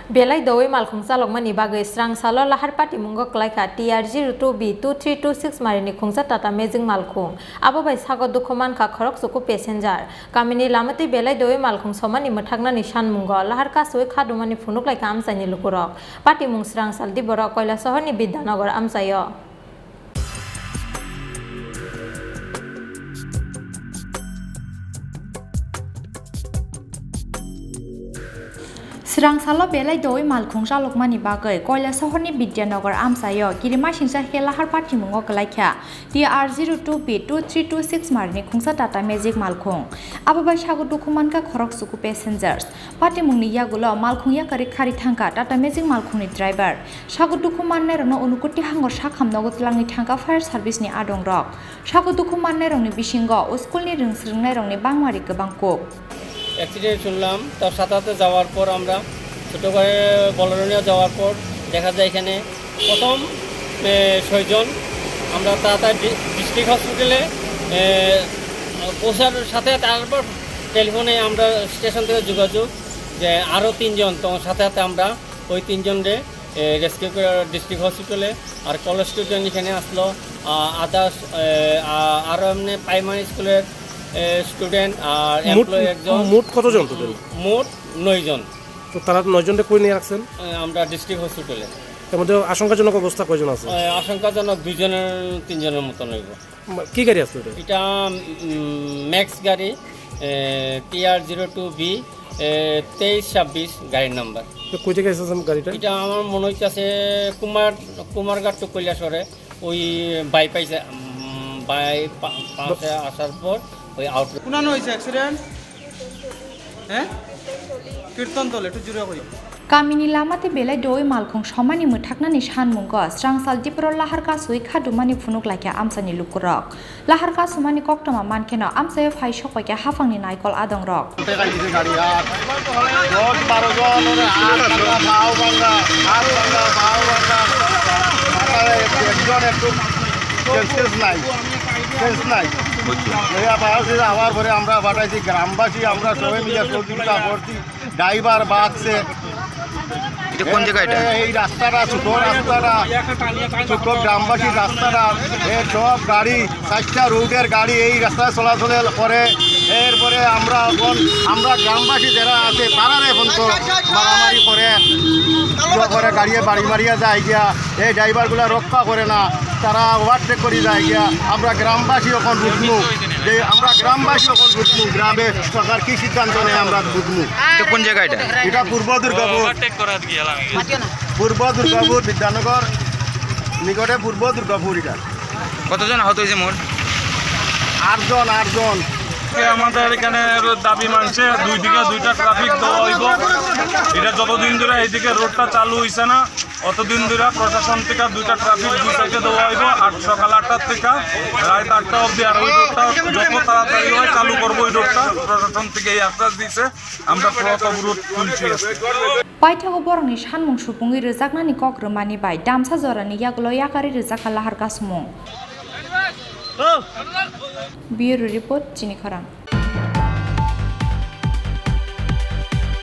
Belai doi malkhung salok mani bagai serang salo lahar pati munggok laika TR02B2326 marini khungsa Tata Magic malkhung abo bai sago dukoman ka khorok suku passenger kamini lamati belai doi malkhung somani mathakna nishan mungo lahar ka soi khadumani phunuk laika amsani lukurok pati mung serang saldi borok koila sohorni Bidyanagar amsayo Serang salo belai doi malkhung salok mani bagai koila sohorni Bidyanagar amsayo kirima singsa he lahar pati mungo kalaikha TR02B2326 marini khungsa Tata Magic malkhung abo bai sago dukuman ka khorok suku passengers pati mungni yagulo malkhung ya kari khari thangka Tata Magic malkhungni driver sago dukuman ne rono unukuti hangor sakham nogo tlangi thangka fire service ni adong rok sago dukuman ne rongni bisingo school ni ringsringnai rongni bangmari gobangko accident শুনলাম তার সাথে যাওয়ার পর আমরা ছোটো করে বলরনিয়া যাওয়ার পর দেখা যায় এখানে প্রথম 6 জন আমরা তাড়াতাড়ি ডিস্ট্রিক্ট হসপিটালে পৌঁছার সাথে তারপর টেলিফোনে আমরা স্টেশন থেকে যোগাযোগ যে আরও 3 জন তো সাথে আমরা ওই 3 জনরে রেস্কিউ করে ডিস্ট্রিক্ট হসপিটালে আর কলেজ স্টুডেন্ট এখানে আসলো আদার্স আরও এমনি প্রাইমারি স্কুলের স্টুডেন্ট আর এমপ্লয়ি একজন মোট কতজন টোটাল মোট 9 জন তো তারা 9 জনকে কই নিয়ে রাখছেন আমরা ডিস্ট্রিক্ট হসপিটালে এর মধ্যে আশঙ্কাজনক অবস্থা কয়জন আছে আশঙ্কাজনক 2 জনের 3 জনের মতো হইব কি গাড়ি আছে এটা ম্যাক্স গাড়ি TR02B 2326 গাড়ির নাম্বার তো কই থেকে এসেছেন গাড়িটা এটা আমার মনে হইতাছে কুমারঘাট টু কৈলাসরে ওই বাইপাসে বাইপাসে আসার পর ওই আউট কোনানো হইছে অ্যাক্সিডেন্ট হ্যাঁ কীর্তনতল একটু জুড়ে কই Kamini lamati belai doi malkhung somani muthaknani sanmungo strang saldipro lahar ka sui khadumani phunuk laikya amsani lukurok lahar ka sumani koktoma mankeno amsayo phai sokoi hafangni naikol adong rok হওয়ার পরে আমরা বাটাইছি গ্রামবাসী আমরা সবাই মিলে সহযোগিতা করছি ড্রাইভার বাসছে কোন জায়গাটা এই রাস্তাটা ছোট গ্রামবাসী রাস্তাটা এই সব গাড়ি 4টা রুটের গাড়ি এই রাস্তায় চলাচল করে এরপরে আমরা গ্রামবাসী যারা আছে তারা এখন তো মারামারি করে গাড়ি বাড়ি মারিয়া যায় গিয়া এই ড্রাইভারগুলো রক্ষা করে না তারা ওভারটেক করে যায় গিয়া আমরা গ্রামবাসী এখন বুঝবো যে গ্রামে সরকার কি সিদ্ধান্ত নেয় আমরা বুঝবো কোন জায়গাটা এটা পূর্ব দুর্গাপুর বিদ্যানগর নিকটে পূর্ব দুর্গাপুর এটা কতজন আহত হয়েছে মোট 8 জন আমাদের এখানে দাবি মানছে দুই দিকে দুইটা ট্রাফিক দেওয়া হইব এটা যতদিন ধরে এইদিকে রোডটা চালু হয়েছে না অতদিন ধরে প্রশাসন থেকে দুইটা ট্রাফিক দুই সাইডে দেওয়া হইব সকাল 8টার থেকে রাত 8টা অবধি আর ওই রোডটা যত তাড়াতাড়ি হয় চালু করবো ওই রোডটা প্রশাসন থেকে এই আশ্বাস দিয়েছে আমরা পথ অবরোধ তুলছি Paithago borongni sanmung supungi rejaknani kokromani bai damsa jorani yagulo yakari rejaka lahar kasumung Bureau Report Chini Kharang